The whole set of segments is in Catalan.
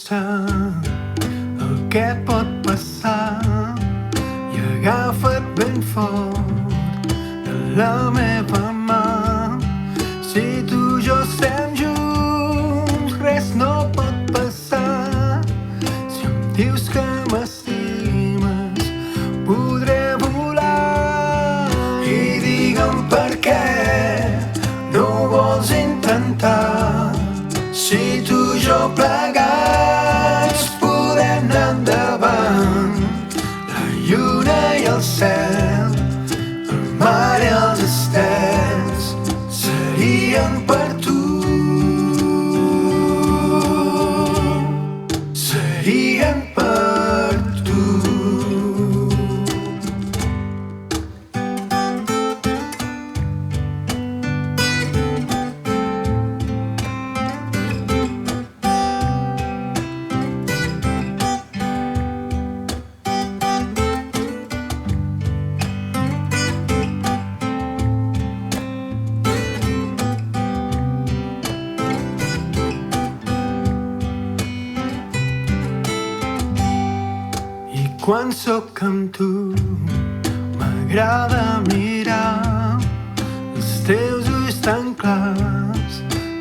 pensar el que et pot passar i agafa't ben fort de la meva mà. Si tu i jo estem junts, res no pot passar. Si em dius que m'estimes, podré volar. I digue'm per què no ho vols intentar. Si tu i jo plegats podem anar endavant, la lluna i el cel, el mar i els estels serien per tu, serien per tu. Quan sóc amb tu m'agrada mirar els teus ulls tan clars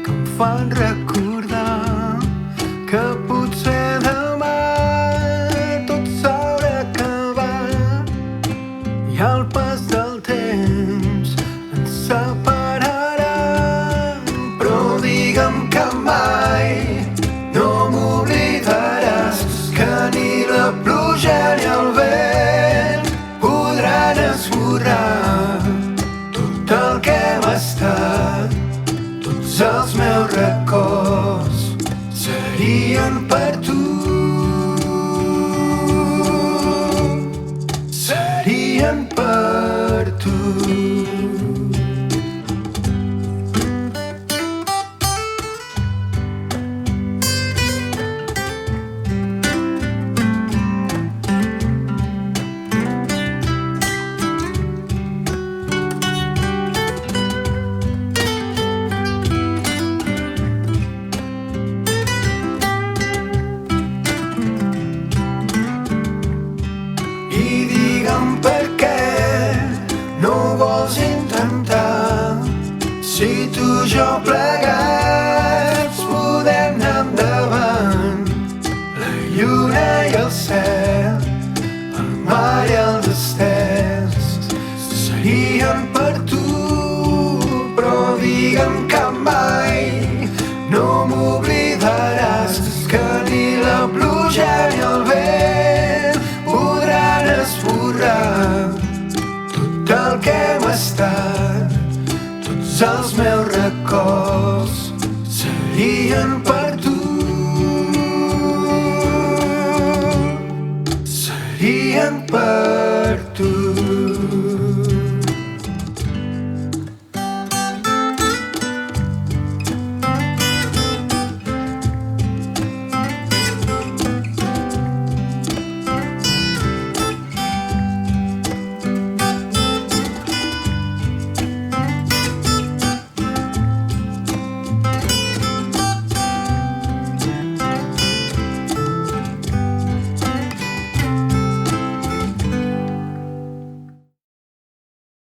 que em fan recordar que potser demà tot s'haurà acabat i el pas del temps ens separarà. Però digue'm que mai no m'oblidaràs, que ni la pluja ni el vent podran esborrar tot el que hem estat. Tots els meus records serien per tu, serien per tu. Per què no ho vols intentar? Si tu i jo plegats podem anar endavant, la lluna i el cel, el mar i els estels serien per tu. Però digue'm que mai no m'oblidaràs, que ni la pluja ni el vent podran esborrar tot el que hem estat. Tots els meus records serien per